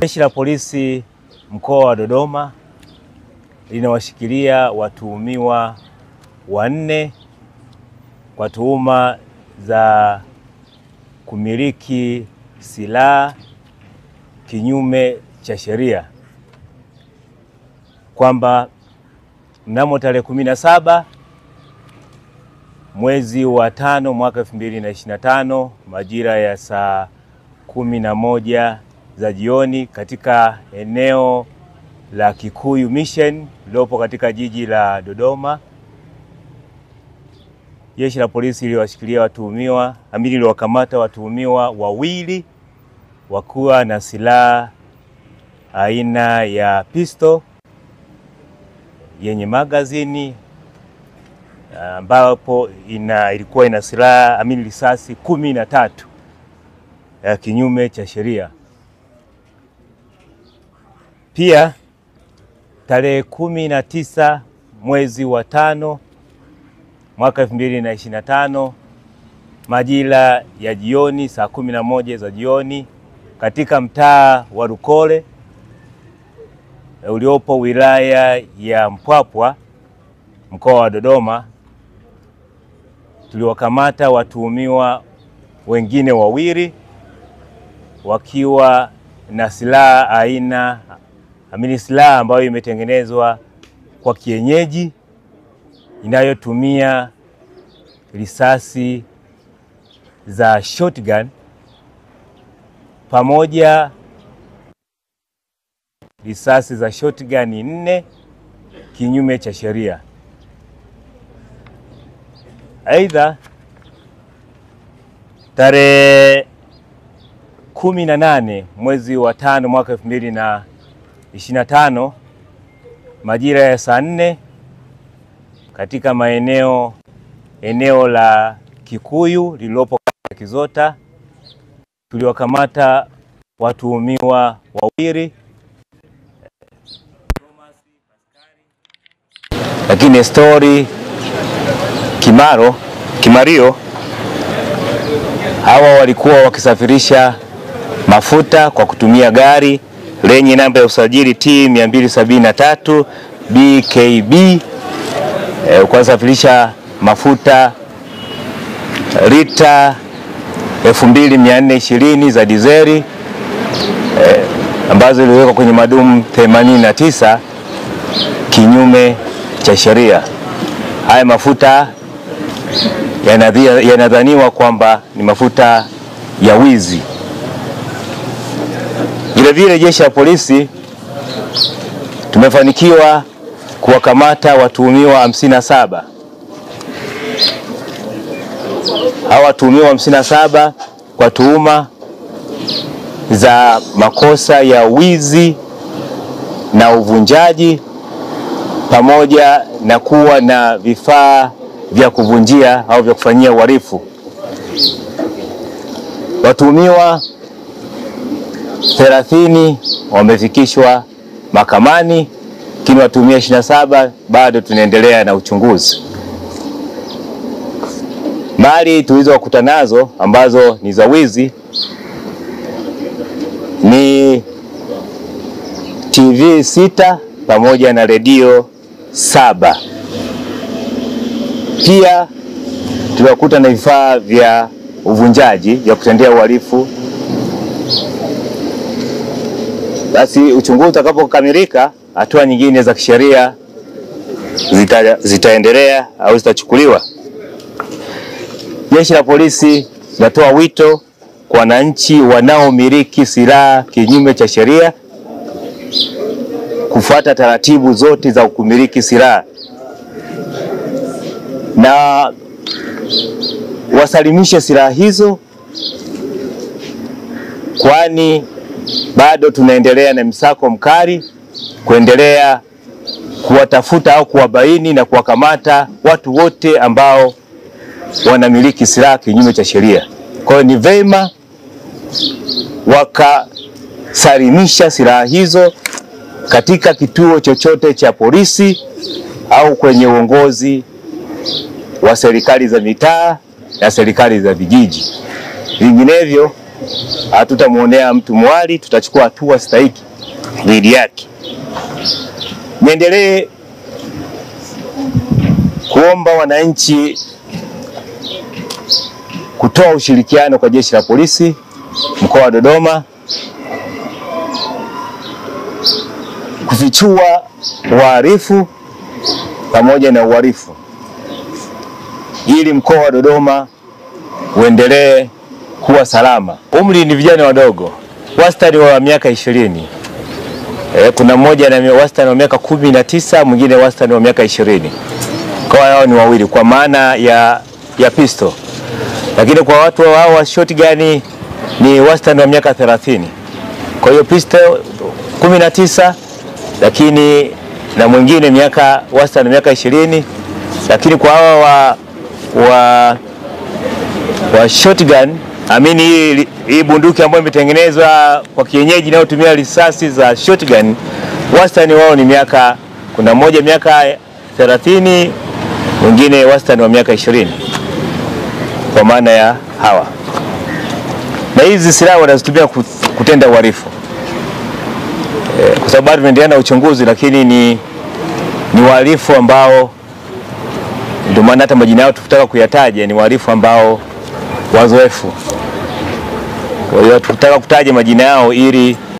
Jeshi la Polisi mkoa wa Dodoma linawashikilia watuhumiwa wanne kwa tuhuma za kumiliki silaha kinyume cha sheria, kwamba mnamo tarehe 17 mwezi wa 5 mwaka 2025 majira ya saa 11 za jioni katika eneo la Kikuyu Mission lilopo katika jiji la Dodoma, Jeshi la Polisi liliwakamata watuhumiwa wawili wakiwa na silaha aina ya pistol yenye magazini ambapo ilikuwa ina silaha risasi 13 ya kinyume cha sheria. Pia tarehe 19 mwezi wa 5 mwaka 2025 majira ya jioni saa 11 za jioni katika mtaa wa Rukole uliopo wilaya ya Mpwapwa mkoa wa Dodoma, tuliwakamata watuhumiwa wengine wawili wakiwa na silaha silaha ambayo imetengenezwa kwa kienyeji inayotumia risasi za shotgun pamoja risasi za shotgun 4 kinyume cha sheria. Aidha, tarehe 18 mwezi wa 5 mwaka 2025 majira ya saa 4 katika eneo la Kikuyu lililopo Kizota, tuliwakamata watuhumiwa wawili, lakini Story Kimario. Hawa walikuwa wakisafirisha mafuta kwa kutumia gari lenye namba ya usajili T273 BKB, kwa kusafirisha mafuta lita 2420 za dizeli ambazo ziliwekwa kwenye madumu 89 kinyume cha sheria. Haya mafuta yanadhaniwa kwamba ni mafuta ya wizi. Vilevile Jeshi la Polisi tumefanikiwa kuwakamata watuhumiwa 57. Hawa watuhumiwa 57 kwa tuhuma za makosa ya wizi na uvunjaji pamoja na kuwa na vifaa vya kuvunjia au vya kufanyia uhalifu. Watuhumiwa 30 wamefikishwa mahakamani, lakini watuhumiwa 27 bado tunaendelea na uchunguzi. Mali tulizokuta nazo ambazo ni za wizi ni TV 6 pamoja na redio 7. Pia tuliwakuta na vifaa vya uvunjaji vya kutendea uhalifu. Basi uchunguzi utakapokamilika, hatua nyingine za kisheria zitaendelea au zitachukuliwa. Jeshi la Polisi linatoa wito kwa wananchi wanaomiliki silaha kinyume cha sheria kufuata taratibu zote za kumiliki silaha na wasalimishe silaha hizo, kwani bado tunaendelea na msako mkali kuendelea kuwatafuta au kuwabaini na kuwakamata watu wote ambao wanamiliki silaha kinyume cha sheria. Kwa hiyo ni vema wakasalimisha silaha hizo katika kituo chochote cha polisi au kwenye uongozi wa serikali za mitaa na serikali za vijiji. Vinginevyo hatutamuonea mtu mwali, tutachukua hatua stahiki dhidi yake. Niendelee kuomba wananchi kutoa ushirikiano kwa Jeshi la Polisi mkoa wa Dodoma, kufichua wahalifu pamoja na uhalifu, ili mkoa wa Dodoma uendelee kuwa salama. Umri ni vijana wadogo, wastani wa miaka 20. Kuna mmoja na wastani wa miaka 19, mwingine wastani wa miaka 20. Kwa hao ni wawili kwa maana ya pistol. Lakini kwa watu hao wa shotgun ni wastani wa miaka 30. Kwa hiyo pistol 19, lakini na mwingine wastani wa miaka 20. Lakini kwa hawa wa shotgun, amini hii bunduki ambayo imetengenezwa kwa kienyeji inayotumia risasi za shotgun, wastani wao ni kuna mmoja miaka 30, mwingine wastani wa miaka 20, kwa maana ya hawa. Na hizi silaha wanazitumia kutenda uhalifu. Kwa sababu tunaendelea na uchunguzi, lakini ni wahalifu ambao, ndio maana hata majina yao tutaka kuyataja, ni wahalifu ambao wazoefu. Kwa hiyo tutaka kutaja majina yao ili